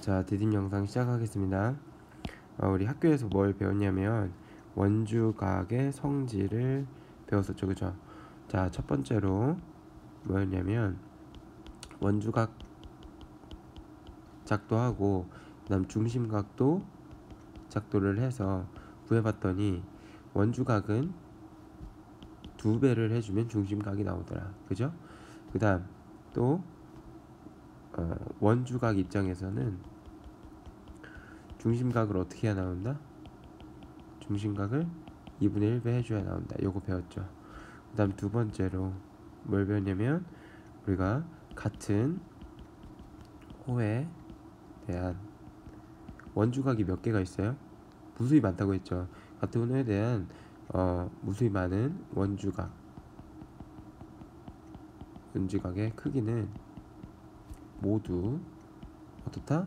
자, 디딤 영상 시작하겠습니다. 우리 학교에서 뭘 배웠냐면 원주각의 성질을 배웠었죠, 그죠? 자, 첫 번째로 뭐였냐면 원주각 작도하고 그다음 중심각도 작도를 해서 구해봤더니 원주각은 2배를 해주면 중심각이 나오더라, 그죠? 그다음 또 원주각 입장에서는 중심각을 어떻게 해야 나온다? 중심각을 2분의 1배 해줘야 나온다. 요거 배웠죠. 그 다음 두 번째로 뭘 배웠냐면 우리가 같은 호에 대한 원주각이 몇 개가 있어요? 무수히 많다고 했죠. 같은 호에 대한 무수히 많은 원주각의 크기는 모두 어떻다?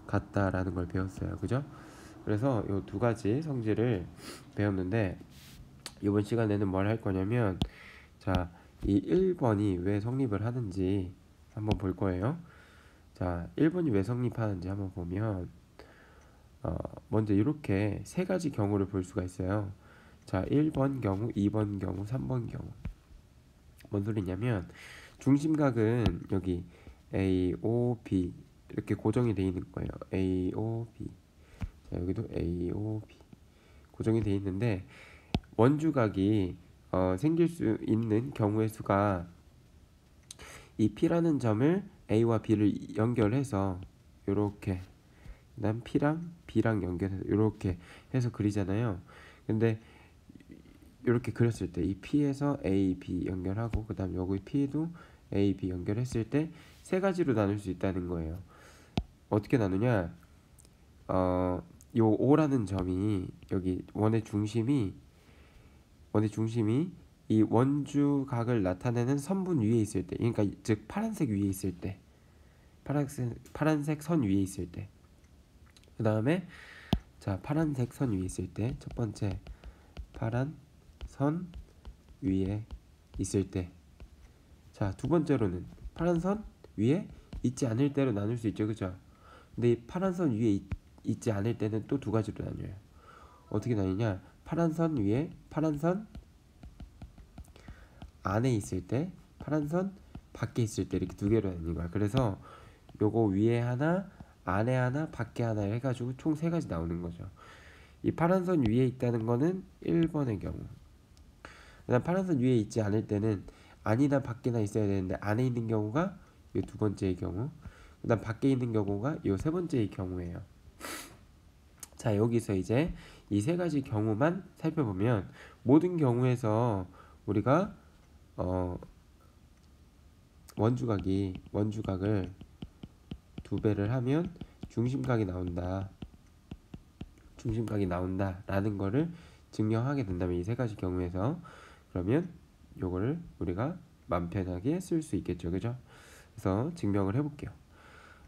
같다라는 걸 배웠어요. 그죠? 그래서 이 두 가지 성질을 배웠는데 이번 시간에는 뭘 할 거냐면 자, 이 1번이 왜 성립을 하는지 한번 볼 거예요. 자, 1번이 왜 성립하는지 한번 보면 먼저 이렇게 세 가지 경우를 볼 수가 있어요. 자, 1번 경우, 2번 경우, 3번 경우. 뭔 소리냐면 중심각은 여기 A, O, B 이렇게 고정이 되어 있는 거예요. A, O, B. 자, 여기도 A, O, B 고정이 되어 있는데 원주각이 생길 수 있는 경우의 수가 이 P라는 점을 A와 B를 연결해서 이렇게 그다음 P랑 B랑 연결해서 이렇게 해서 그리잖아요. 근데 이렇게 그렸을 때 이 P에서 A, B 연결하고 그다음 여기 P도 A, B 연결했을 때 세 가지로 나눌 수 있다는 거예요. 어떻게 나누냐? 요 O라는 점이 여기 원의 중심이 이 원주각을 나타내는 선분 위에 있을 때, 그러니까 즉 파란색 위에 있을 때, 파란색 선 위에 있을 때, 그 다음에 자 파란색 선 위에 있을 때 첫 번째 파란 선 위에 있을 때, 자 두 번째로는 파란 선 위에 있지 않을 때로 나눌 수 있죠, 그죠? 근데 이 파란 선 위에 있지 않을 때는 또 두 가지로 나뉘어요. 어떻게 나뉘냐? 파란 선 위에 파란 선 안에 있을 때, 파란 선 밖에 있을 때 이렇게 두 개로 나뉘는 거야. 그래서 요거 위에 하나, 안에 하나, 밖에 하나 해가지고 총 세 가지 나오는 거죠. 이 파란 선 위에 있다는 거는 1번의 경우. 그다음 파란 선 위에 있지 않을 때는 안이나 밖에나 있어야 되는데 안에 있는 경우가 이 두 번째의 경우. 그다음 밖에 있는 경우가 이 세 번째의 경우예요. 자, 여기서 이제 이 세 가지 경우만 살펴보면 모든 경우에서 우리가 원주각을 2배를 하면 중심각이 나온다라는 거를 증명하게 된다면 이 세 가지 경우에서 그러면 요거를 우리가 맘 편하게 쓸 수 있겠죠, 그죠? 그래서 증명을 해볼게요.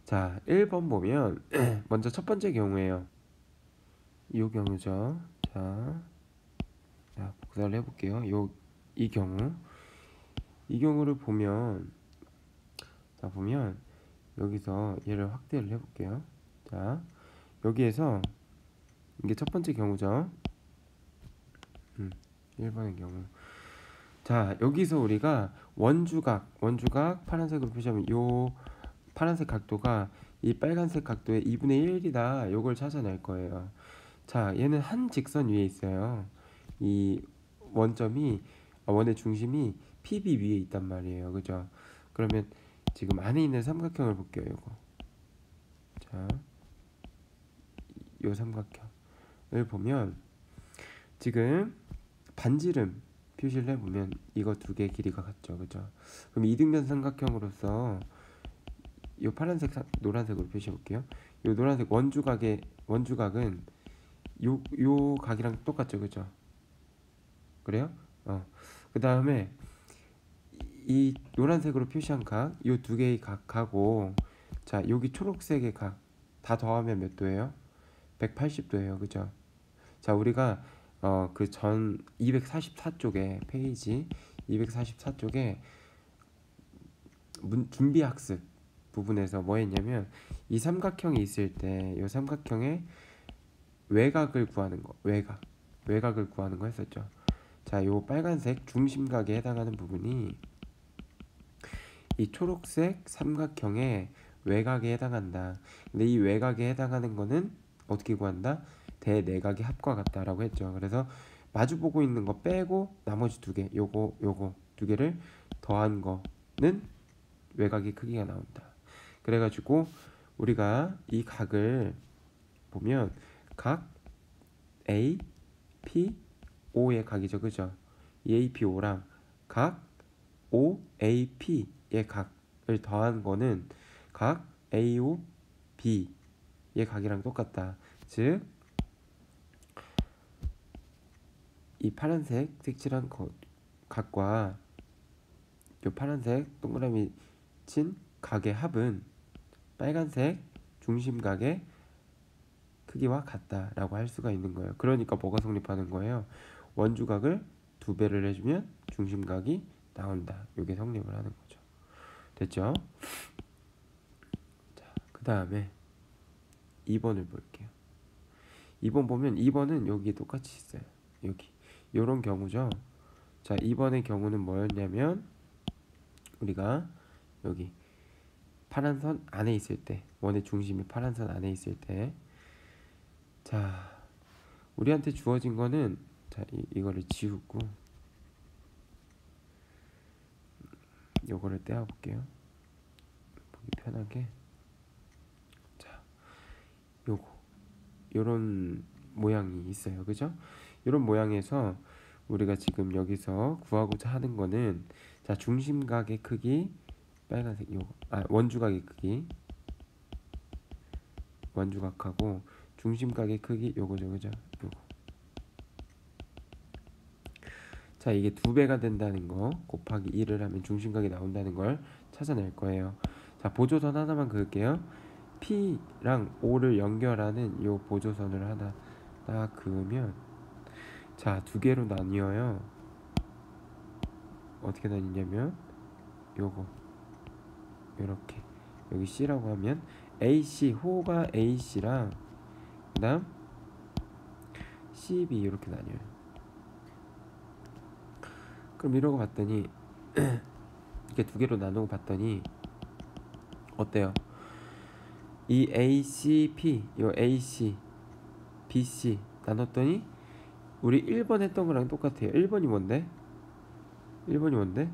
자, 1번 보면 먼저 첫 번째 경우예요. 이 경우죠. 자, 복사를 해볼게요. 이 경우를 보면 여기서 얘를 확대를 해볼게요. 자, 여기에서 이게 첫 번째 경우죠. 1번의 경우. 자, 여기서 우리가 원주각 파란색으로 표시하면 요 파란색 각도가 이 빨간색 각도의 2분의 1이다. 요걸 찾아낼 거예요. 자, 얘는 한 직선 위에 있어요. 이 원의 중심이 PB 위에 있단 말이에요. 그죠? 그러면 지금 안에 있는 삼각형을 볼게요. 요거. 자, 요 삼각형을 보면 지금 반지름 표시를 해보면 이거 두 개의 길이가 같죠, 그죠? 그럼 이등변 삼각형으로서 이 파란색, 노란색으로 표시해 볼게요. 이 노란색 원주각은 요 각이랑 똑같죠, 그죠? 그래요? 그 다음에 이 노란색으로 표시한 각, 요 두 개의 각하고 자 여기 초록색의 각 다 더하면 몇 도예요? 180도예요, 그죠? 자, 우리가 그 전 244쪽에 페이지 244쪽에 준비학습 부분에서 뭐 했냐면 이 삼각형이 있을 때 이 삼각형의 외곽을 구하는 거, 외곽을 구하는 거 했었죠. 자, 요 빨간색 중심각에 해당하는 부분이 이 초록색 삼각형의 외곽에 해당한다. 근데 이 외곽에 해당하는 거는 어떻게 구한다? 대내각의 합과 같다라고 했죠. 그래서 마주보고 있는 거 빼고 나머지 두 개, 요거 두 개를 더한 거는 외곽의 크기가 나온다. 그래가지고 우리가 이 각을 보면 각 A, P, O의 각이죠, 그죠? 이 A, P, O랑 각 O, A, P의 각을 더한 거는 각 A, O, B의 각이랑 똑같다. 즉, 이 파란색 색칠한 각과 이 파란색 동그라미 친 각의 합은 빨간색 중심각의 크기와 같다라고 할 수가 있는 거예요. 그러니까 뭐가 성립하는 거예요? 원주각을 2배를 해주면 중심각이 나온다. 이게 성립을 하는 거죠. 됐죠? 자, 그 다음에 2번을 볼게요. 2번 보면 2번은 여기 똑같이 있어요. 여기 요런 경우죠. 자, 2번의 경우는 뭐였냐면 우리가 여기 파란 선 안에 있을 때, 원의 중심이 파란 선 안에 있을 때, 자, 우리한테 주어진 거는, 자, 이거를 지우고 요거를 떼어 볼게요. 보기 편하게. 자, 요런 모양이 있어요. 그죠? 요런 모양에서 우리가 지금 여기서 구하고자 하는 거는, 자, 중심각의 크기 빨간색 요거, 원주각의 크기, 원주각하고 중심각의 크기 요거죠, 그죠? 요거. 자, 이게 2배가 된다는 거 곱하기 1을 하면 중심각이 나온다는 걸 찾아낼 거예요. 자, 보조선 하나만 그을게요. P랑 O를 연결하는 요 보조선을 하나 딱 그으면, 자, 2개로 나뉘어요. 어떻게 나뉘냐면 요거 요렇게, 여기 C라고 하면 AC, 호가 AC랑 그 다음 CB 이렇게 나뉘어요. 그럼 이러고 봤더니 이렇게 2개로 나누고 봤더니 어때요? 이 ACP, 요 AC, BC 나눴더니 우리 1번 했던 거랑 똑같아요. 1번이 뭔데? 1번이 뭔데?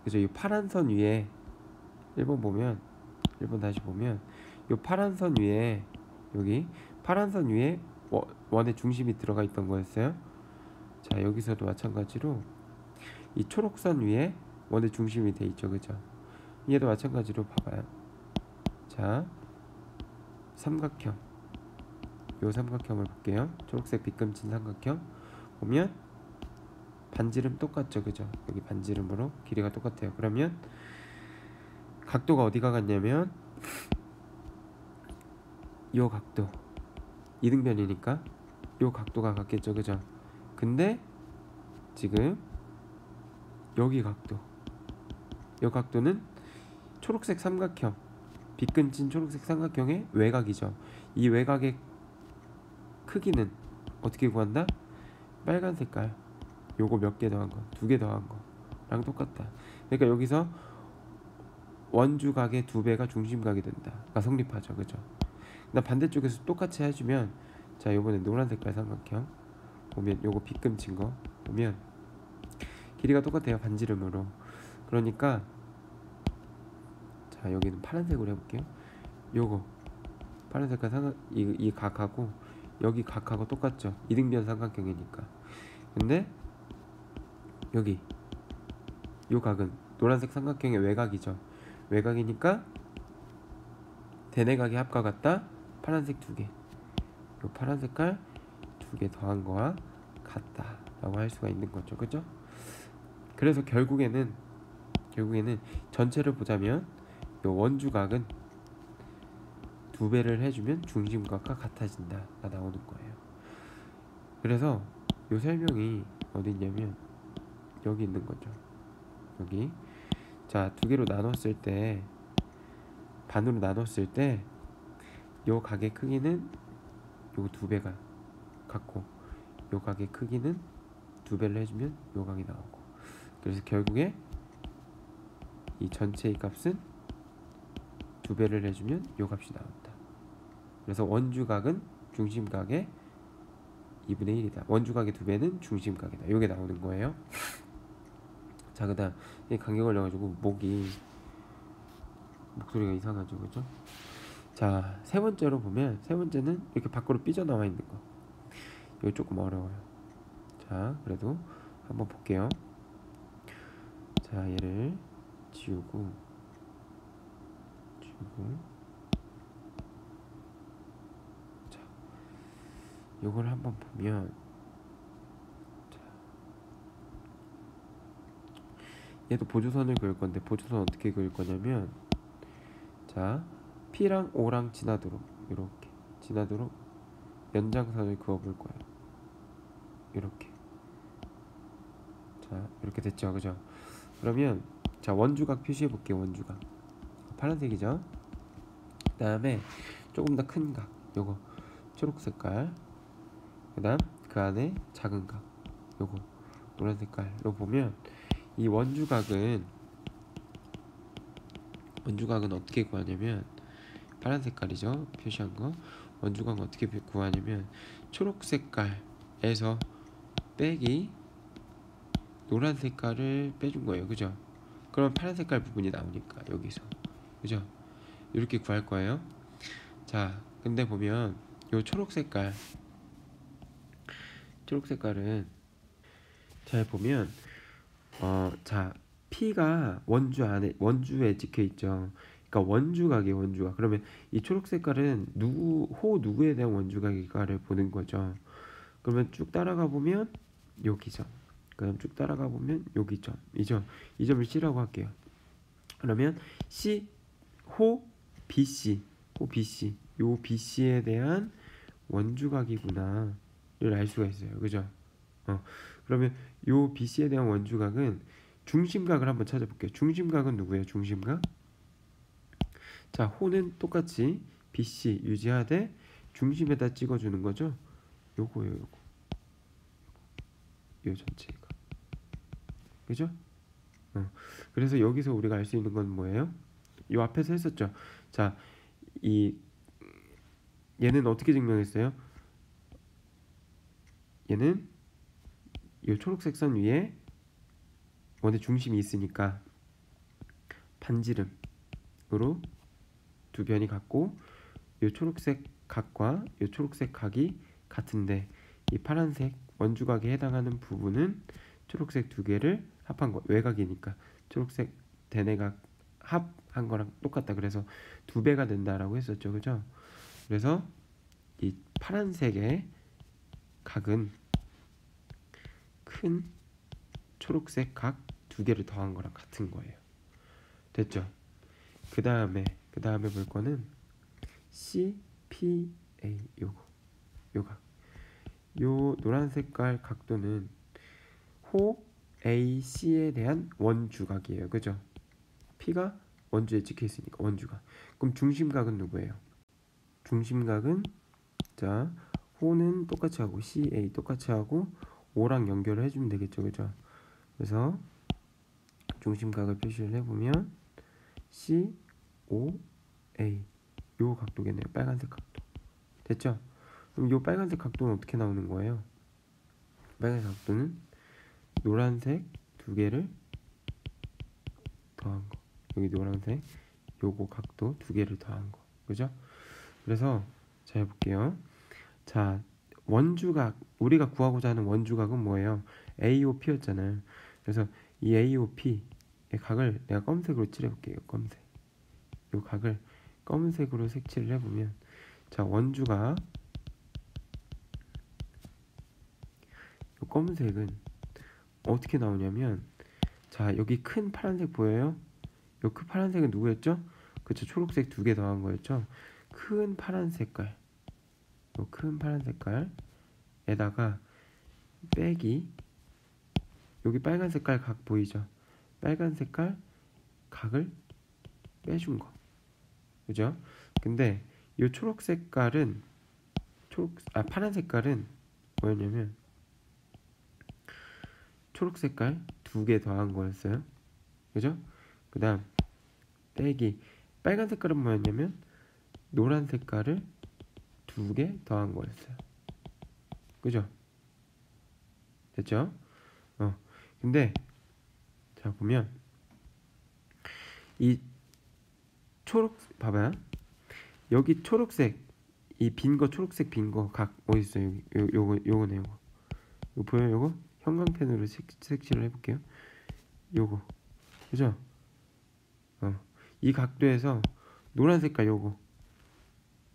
그죠? 이 파란 선 위에 1번 보면, 1번 다시 보면 요 파란 선 위에, 여기 파란 선 위에 원의 중심이 들어가 있던 거였어요. 자, 여기서도 마찬가지로 이 초록선 위에 원의 중심이 돼 있죠, 그죠? 얘도 마찬가지로 봐봐요. 자, 삼각형, 요 삼각형을 볼게요. 초록색 빗금친 삼각형 보면 반지름 똑같죠, 그죠? 여기 반지름으로 길이가 똑같아요. 그러면 각도가 어디가 같냐면 요 각도, 이등변이니까 요 각도가 같겠죠, 그죠? 근데 지금 여기 각도, 요 각도는 초록색 삼각형, 빗근친 초록색 삼각형의 외곽이죠. 이 외곽의 크기는 어떻게 구한다? 빨간 색깔 요거 몇 개 더한 거, 2개 더한 거랑 똑같다. 그러니까 여기서 원주각의 2배가 중심각이 된다가 성립하죠, 그죠? 나 반대쪽에서 똑같이 해주면, 자, 요번에 노란 색깔 삼각형 보면 요거 빗금친 거 보면 길이가 똑같아요, 반지름으로. 그러니까 자, 여기는 파란색으로 해볼게요. 요거 파란 색깔 이 각하고 여기 각하고 똑같죠, 이등변 삼각형이니까. 근데 여기 요 각은 노란색 삼각형의 외곽이죠. 외곽이니까 대내각의 합과 같다. 파란색 2개, 요 파란 색깔 2개 더한 거와 같다 라고 할 수가 있는 거죠, 그죠? 그래서 결국에는 전체를 보자면 요 원주각은 2배를 해주면 중심각과 같아진다가 나오는 거예요. 그래서 요 설명이 어디 있냐면 여기 있는 거죠. 여기. 자, 2개로 나눴을 때 반으로 나눴을 때 요 각의 크기는 요 2배가 같고 요 각의 크기는 2배를 해주면 요 각이 나오고, 그래서 결국에 이 전체의 값은 2배를 해주면 요 값이 나온다. 그래서 원주각은 중심각의 2분의 1이다. 원주각의 2배는 중심각이다. 요게 나오는 거예요. 자, 그 다음 감기 걸려가지고 목소리가 이상하죠, 그죠? 자, 세 번째로 보면, 세 번째는 이렇게 밖으로 삐져나와 있는 거. 이거 조금 어려워요. 자, 그래도 한번 볼게요. 자, 얘를 지우고 자, 요걸 한번 보면, 자, 얘도 보조선을 그을 건데, 보조선 어떻게 그을 거냐면, 자, P랑 O랑 지나도록 이렇게 지나도록 연장선을 그어 볼 거예요. 이렇게. 자, 이렇게 됐죠, 그죠? 그러면 자, 원주각 표시해 볼게요. 원주각 파란색이죠. 그 다음에 조금 더 큰 각, 요거 초록 색깔. 그 다음 그 안에 작은 각, 요거 노란 색깔로 보면, 이 원주각은 어떻게 구하냐면, 파란 색깔이죠, 표시한 거. 원주각은 어떻게 구하냐면, 초록 색깔에서 빼기 노란 색깔을 빼준 거예요, 그죠? 그럼 파란 색깔 부분이 나오니까 여기서, 그죠? 이렇게 구할 거예요. 자, 근데 보면 요 초록 색깔은 잘 보면, 자, P가 원주에 찍혀 있죠. 그러니까 원주각이에요, 원주각. 그러면 이 초록 색깔은 누구에 대한 원주각일까를 보는 거죠. 그러면 쭉 따라가 보면 여기죠. 그럼 쭉 따라가 보면 여기죠. 이 점을 C라고 할게요. 그러면 호 BC, 요 BC에 대한 원주각이구나를 알 수가 있어요, 그죠? 그러면 요 BC에 대한 원주각은, 중심각을 한번 찾아볼게요. 중심각은 누구예요? 중심각. 자, 호는 똑같이 BC 유지하되 중심에다 찍어주는 거죠. 요거예요, 요거. 요 전체가, 그죠? 그래서 여기서 우리가 알 수 있는 건 뭐예요? 요 앞에서 했었죠. 자, 얘는 어떻게 증명했어요? 얘는 요 초록색 선 위에 원의 중심이 있으니까 반지름으로 두 변이 같고, 요 초록색 각과 요 초록색 각이 같은데, 이 파란색 원주각에 해당하는 부분은 초록색 두 개를 합한 거, 외곽이니까 초록색 대내각 합한 거랑 똑같다. 그래서 2배가 된다라고 했었죠, 그죠? 그래서 이 파란색의 각은 큰 초록색 각 2개를 더한 거랑 같은 거예요. 됐죠? 그 다음에 볼 거는 CPA, 요 각. 요 노란 색깔 각도는 호 AC에 대한 원주각이에요, 그죠? P가 원주에 찍혀 있으니까 원주각. 그럼 중심각은 누구예요? 중심각은, 자, 호는 똑같이 하고 CA 똑같이 하고 O랑 연결을 해주면 되겠죠, 그죠? 그래서 중심각을 표시를 해보면 COA, 요 각도겠네요. 빨간색 각도. 됐죠? 그럼 요 빨간색 각도는 어떻게 나오는 거예요? 빨간색 각도는 노란색 2개를 더한 거. 여기 노란색 요거 각도 2개를 더한 거, 그죠? 그래서 자, 해볼게요. 자, 원주각, 우리가 구하고자 하는 원주각은 뭐예요? AOP였잖아요. 그래서 이 AOP의 각을 내가 검은색으로 칠해볼게요. 검은색. 이 각을 검은색으로 색칠을 해보면, 자, 원주각, 이 검은색은 어떻게 나오냐면, 자, 여기 큰 파란색 보여요? 이 큰 파란색은 누구였죠? 그쵸, 초록색 2개 더한 거였죠. 큰 파란 색깔, 이 큰 파란 색깔에다가 빼기, 여기 빨간 색깔 각 보이죠? 빨간 색깔 각을 빼준 거. 그죠? 근데 이 초록 색깔은 파란 색깔은 뭐였냐면 초록 색깔 2개 더한 거였어요. 그죠? 그 다음 빼기 빨간 색깔은 뭐였냐면 노란 색깔을 2개 더한 거였어요. 그죠? 됐죠? 근데 자 보면 이 초록 봐봐요. 여기 초록색 이 빈 거 초록색 빈 거 각 어디 있어요? 요거네 요거. 이거 보여요? 요거 형광펜으로 색칠을 해볼게요. 요거 그죠? 이 각도에서 노란 색깔 요거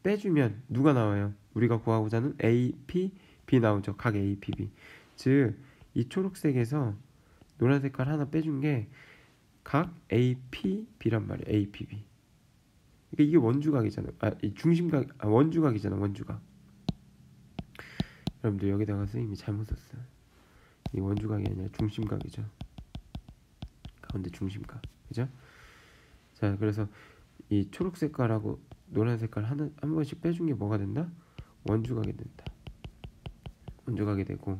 빼주면 누가 나와요? 우리가 구하고자 하는 A, P, B 나오죠. 각 A, P, B. 즉 이 초록색에서 노란 색깔 하나 빼준 게 각 A, P, B란 말이에요. A, P, B. 그러니까 이게 원주각이잖아요. 이 중심각, 원주각이잖아. 원주각. 여러분들 여기다가 선생님이 잘못 썼어요. 이 원주각이 아니라 중심각이죠. 가운데 중심각. 그죠? 자, 그래서 이 초록 색깔하고 노란 색깔 한 번씩 빼준 게 뭐가 된다? 원주각이 된다. 원주각이 되고,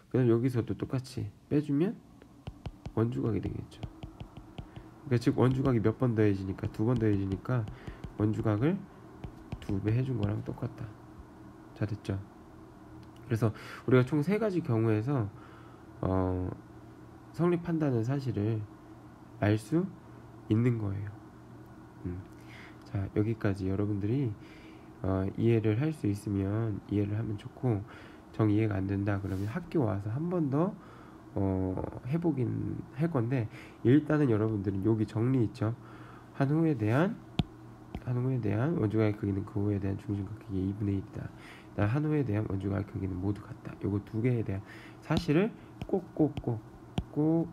그다음 여기서도 똑같이 빼주면 원주각이 되겠죠. 그러니까 즉 원주각이 몇 번 더해지니까 2번 더해지니까 원주각을 2배 해준 거랑 똑같다. 자, 됐죠? 그래서 우리가 총 3가지 경우에서 성립한다는 사실을 알 수 있는 거예요. 자, 여기까지 여러분들이 이해를 할 수 있으면 이해를 하면 좋고, 정 이해가 안 된다 그러면 학교 와서 한 번 더 해보긴 할 건데, 일단은 여러분들은 여기 정리 있죠. 한 후에 대한 원주각의 크기는 그 후에 대한 중심각 크기의 2분의 1이다. 한 후에 대한 원주각의 크기는 모두 같다. 요거 2개에 대한 사실을 꼭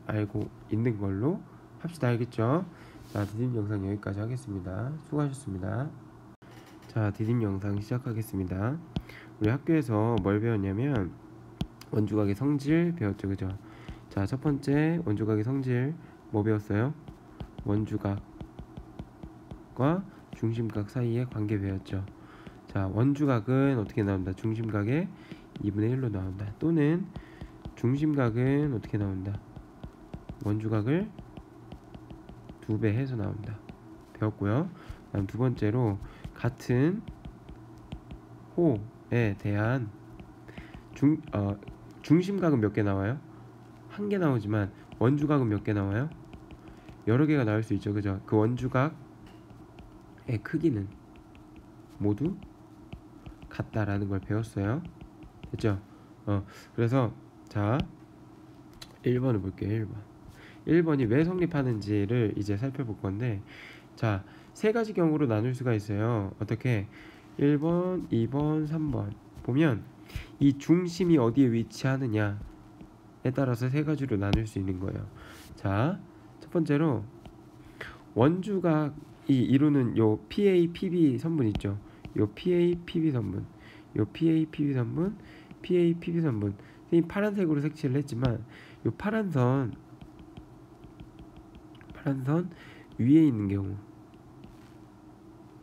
알고 있는 걸로 합시다. 알겠죠? 자, 디딤 영상 여기까지 하겠습니다. 수고하셨습니다. 자, 디딤 영상 시작하겠습니다. 우리 학교에서 뭘 배웠냐면 원주각의 성질 배웠죠. 그죠? 자, 첫 번째 원주각의 성질 뭐 배웠어요? 원주각과 중심각 사이의 관계 배웠죠. 자, 원주각은 어떻게 나온다? 중심각의 2분의 1로 나온다. 또는 중심각은 어떻게 나온다? 원주각을 2배 해서 나온다. 배웠고요. 다음 두 번째로 같은 호에 대한 중심각은 몇 개 나와요? 1개 나오지만 원주각은 몇 개 나와요? 여러 개가 나올 수 있죠. 그죠? 그 원주각의 크기는 모두 같다라는 걸 배웠어요. 됐죠? 그래서 자 1번을 볼게요. 1번이 왜 성립하는지를 이제 살펴볼 건데, 자, 3가지 경우로 나눌 수가 있어요. 어떻게? 1번, 2번, 3번 보면 이 중심이 어디에 위치하느냐에 따라서 3가지로 나눌 수 있는 거예요. 자, 첫 번째로 원주각이 이루는 요 PA, PB 선분 있죠. 요 PA, PB 선분, 요 PA, PB 선분, PA, PB 선분. 선생님 파란색으로 색칠을 했지만 요 파란 선 위에 있는 경우,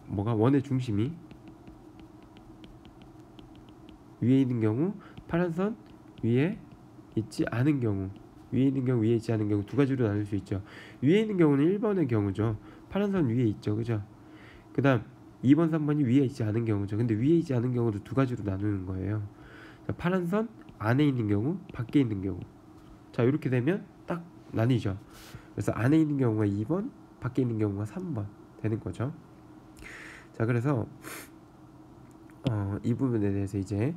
뭐가 원의 중심이 위에 있는 경우, 파란 선 위에 있지 않은 경우, 위에 있는 경우, 위에 있지 않은 경우 두 가지로 나눌 수 있죠. 위에 있는 경우는 1번의 경우죠. 파란 선 위에 있죠. 그죠? 그 다음 2번, 3번이 위에 있지 않은 경우죠. 근데 위에 있지 않은 경우도 두 가지로 나누는 거예요. 자, 파란 선 안에 있는 경우, 밖에 있는 경우. 자, 이렇게 되면 딱 나뉘죠. 그래서 안에 있는 경우가 2번, 밖에 있는 경우가 3번 되는 거죠. 자, 그래서 이 부분에 대해서 이제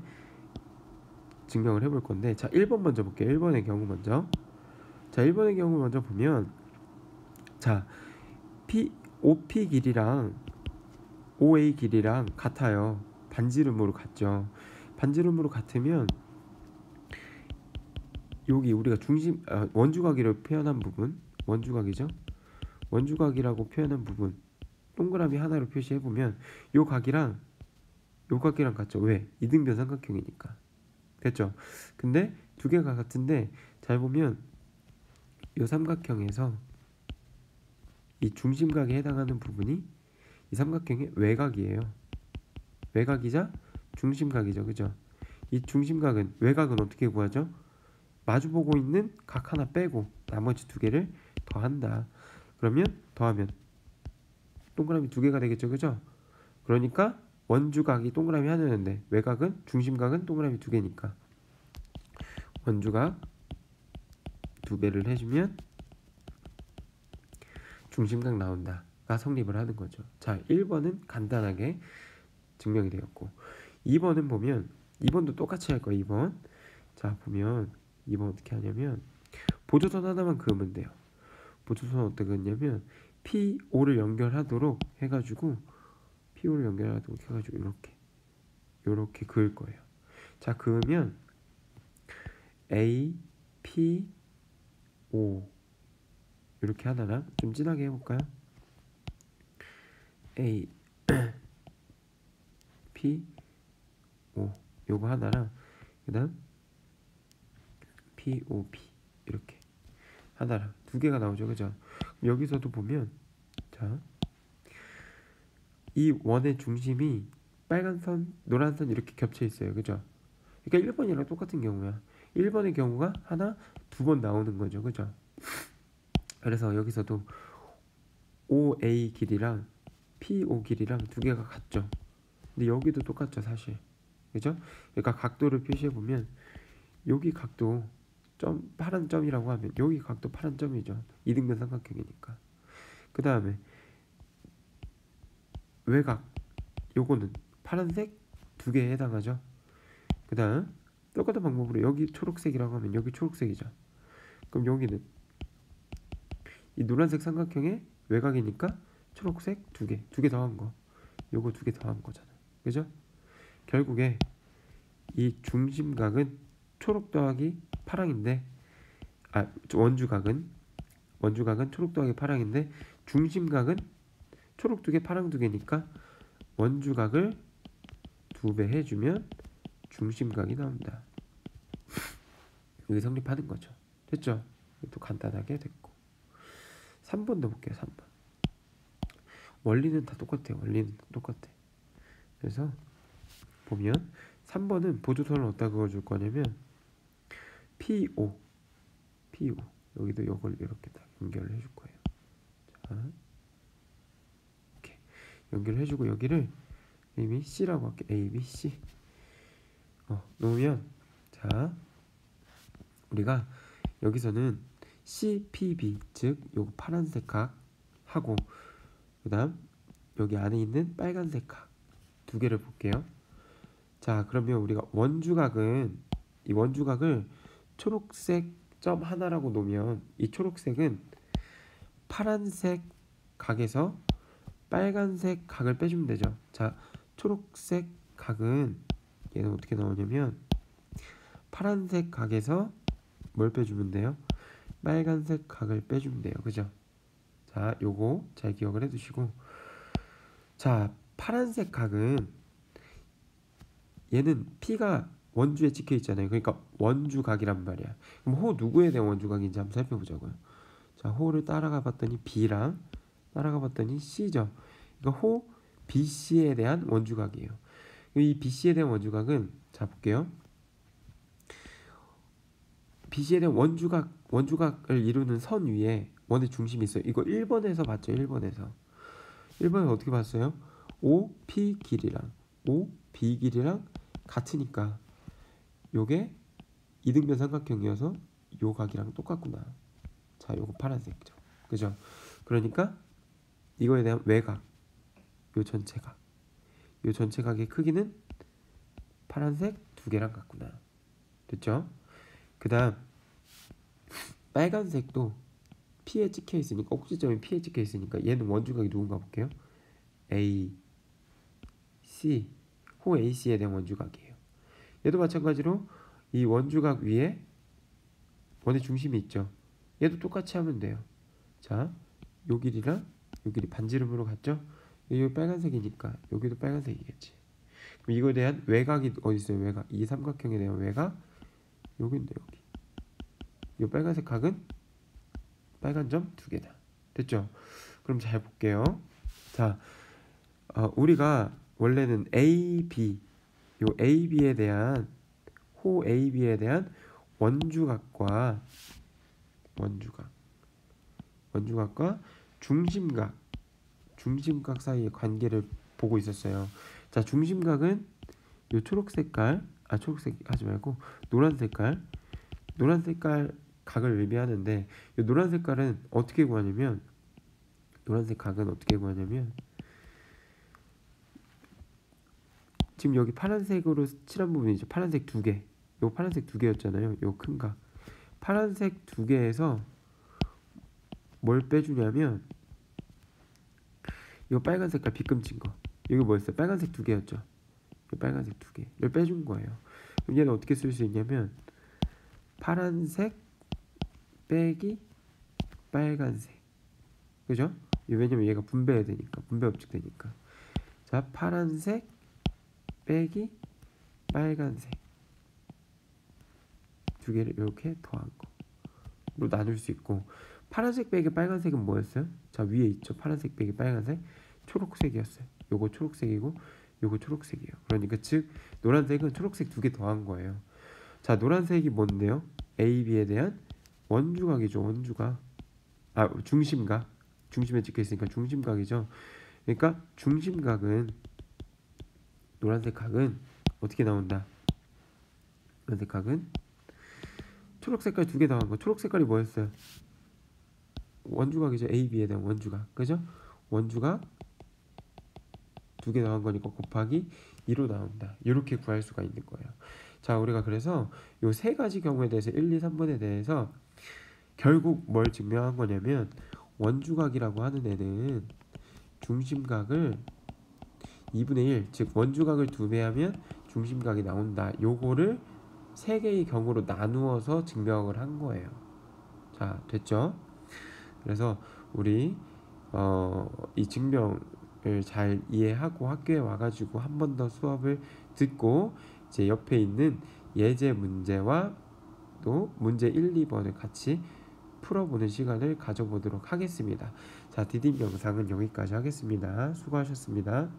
증명을 해볼 건데, 자, 1번 먼저 볼게요. 1번의 경우 먼저. 자, 1번의 경우 먼저 보면, 자, OP 길이랑 OA 길이랑 같아요. 반지름으로 같죠. 반지름으로 같으면 여기 우리가 원주각이라고 표현한 부분, 원주각이죠. 원주각이라고 표현한 부분 동그라미 하나로 표시해보면 요 각이랑 같죠. 왜? 이등변 삼각형이니까. 됐죠? 근데 두 개가 같은데 잘 보면 요 삼각형에서 이 중심각에 해당하는 부분이 이 삼각형의 외곽이에요. 외곽이자 중심각이죠. 그죠? 이 중심각은 외곽은 어떻게 구하죠? 마주보고 있는 각 하나 빼고 나머지 두 개를 더한다. 그러면 더하면 동그라미 두 개가 되겠죠. 그죠? 그러니까 원주각이 동그라미 하나였는데 외곽은 중심각은 동그라미 두 개니까 원주각 두 배를 해주면 중심각 나온다가 성립을 하는 거죠. 자, 1번은 간단하게 증명이 되었고 2번은 보면 2번도 똑같이 할 거예요. 2번 자 보면 2번 어떻게 하냐면 보조선 하나만 그으면 돼요. 보조선 어떻게 그었냐면 P5를 연결하도록 해가지고 P5를 연결하도록 해가지고 이렇게 그을 거예요. 자 그으면 A, P, O 이렇게 하나랑 좀 진하게 해볼까요? A, P, O 요거 하나랑 그 다음 P, O, P 이렇게 하나랑 두 개가 나오죠. 그죠? 여기서도 보면 자, 이 원의 중심이 빨간 선, 노란 선 이렇게 겹쳐 있어요. 그죠? 그러니까 1번이랑 똑같은 경우야. 1번의 경우가 하나, 두 번 나오는 거죠. 그죠? 그래서 여기서도 OA 길이랑 PO 길이랑 두 개가 같죠. 근데 여기도 똑같죠, 사실. 그죠? 그러니까 각도를 표시해 보면 여기 각도 점 파란 점이라고 하면 여기 각도 파란 점이죠. 이등변 삼각형이니까. 그 다음에 외곽 요거는 파란색 두 개에 해당하죠. 그 다음 똑같은 방법으로 여기 초록색이라고 하면 여기 초록색이죠. 그럼 여기는 이 노란색 삼각형의 외곽이니까 초록색 두 개 더한 거 요거 두 개 더한 거잖아. 그죠? 결국에 이 중심각은 초록 더하기 파랑인데 원주각은 초록 더하기 파랑인데 중심각은 초록 두 개 파랑 두 개니까 원주각을 두 배 해주면 중심각이 나온다. 이게 성립하는 거죠. 됐죠? 또 간단하게 됐고 3번도 볼게요. 3번 원리는 다 똑같아요. 그래서 보면 3번은 보조선을 어디다 그어줄 거냐면 PO 여기도 이걸 이렇게 딱 연결을 해줄 거예요. 자, 이렇게 연결을 해주고 여기를 이미 C라고 할게. A, B, C 놓으면 자 우리가 여기서는 CPB 즉 요거 파란색 각 하고 그 다음 여기 안에 있는 빨간색 각 두 개를 볼게요. 자 그러면 우리가 이 원주각을 초록색 점 하나라고 놓으면 이 초록색은 파란색 각에서 빨간색 각을 빼주면 되죠. 자 초록색 각은 얘는 어떻게 나오냐면 파란색 각에서 뭘 빼주면 돼요? 빨간색 각을 빼주면 돼요. 그죠? 자 요거 잘 기억을 해두시고 자 파란색 각은 얘는 P가 원주에 찍혀 있잖아요. 그러니까 원주각이란 말이야. 그럼 호 누구에 대한 원주각인지 한번 살펴보자고요. 자 호를 따라가 봤더니 B랑 따라가 봤더니 C죠. 그러니까 호 BC에 대한 원주각이에요. 이 BC에 대한 원주각은 자 볼게요. BC에 대한 원주각을 이루는 선 위에 원의 중심이 있어요. 이거 1번에서 봤죠. 1번에서 어떻게 봤어요? OP 길이랑 OB 길이랑 같으니까 요게 이등변 삼각형이어서 요 각이랑 똑같구나. 자 요거 파란색이죠. 그죠? 그러니까 이거에 대한 외곽 요 전체각의 크기는 파란색 두 개랑 같구나. 됐죠? 그 다음 빨간색도 P에 찍혀 있으니까 꼭지점이 P에 찍혀 있으니까 얘는 원주각이 누군가 볼게요. A, C 호 AC에 대한 원주각이에요. 얘도 마찬가지로 이 원주각 위에 원의 중심이 있죠. 얘도 똑같이 하면 돼요. 자, 요 길이랑 요 길이 반지름으로 같죠? 여기 빨간색이니까 여기도 빨간색이겠지. 그럼 이거에 대한 외곽이 어디 있어요? 외곽. 이 삼각형에 대한 외곽 여기인데 여기. 이 빨간색 각은 빨간 점 두 개다. 됐죠? 그럼 잘 볼게요. 자, 우리가 원래는 AB, 요 AB에 대한 호 AB에 대한 원주각과 중심각 사이의 관계를 보고 있었어요. 자, 중심각은 요 초록 색깔, 초록색 하지 말고 노란 색깔 각을 의미하는데, 이 노란 색깔은 어떻게 구하냐면, 지금 여기 파란색으로 칠한 부분이죠. 파란색 두 개. 요 파란색 두 개였잖아요. 요 큰 각. 파란색 두 개에서 뭘 빼주냐면, 요 빨간 색깔 빗금친 거. 여기 뭐였어요? 빨간색 두 개였죠. 요 빨간색 두 개를 빼준 거예요. 그럼 얘는 어떻게 쓸 수 있냐면, 파란색 빼기 빨간색. 그죠? 왜냐면 얘가 분배 법칙 되니까. 자, 파란색 빼기 빨간색 두 개를 이렇게 더한 거로 나눌 수 있고, 파란색 빼기 빨간색은 뭐였어요? 자, 위에 있죠. 파란색 빼기 빨간색, 초록색이었어요. 요거 초록색이고 요거 초록색이에요. 그러니까 즉 노란색은 초록색 두 개 더한 거예요. 자, 노란색이 뭔데요? AB에 대한 원주각이죠. 원주각. 중심각. 중심에 찍혀 있으니까 중심각이죠. 그러니까 중심각은, 노란색 각은 어떻게 나온다? 노란색 각은 초록 색깔 두 개 더한 거. 초록 색깔이 뭐였어요? 원주각이죠. AB에 대한 원주각. 그죠? 원주각 두 개 더한 거니까 곱하기 2로 나온다. 이렇게 구할 수가 있는 거예요. 자, 우리가 그래서 요 세 가지 경우에 대해서 1, 2, 3번에 대해서 결국 뭘 증명한 거냐면, 원주각이라고 하는 애는 중심각을 2분의 1, 즉 원주각을 2배 하면 중심각이 나온다. 요거를 세 개의 경우로 나누어서 증명을 한 거예요. 자, 됐죠? 그래서 우리 이 증명을 잘 이해하고 학교에 와가지고 한 번 더 수업을 듣고 이제 옆에 있는 예제 문제와 또 문제 1, 2번을 같이 풀어보는 시간을 가져보도록 하겠습니다. 자, 디딤 영상은 여기까지 하겠습니다. 수고하셨습니다.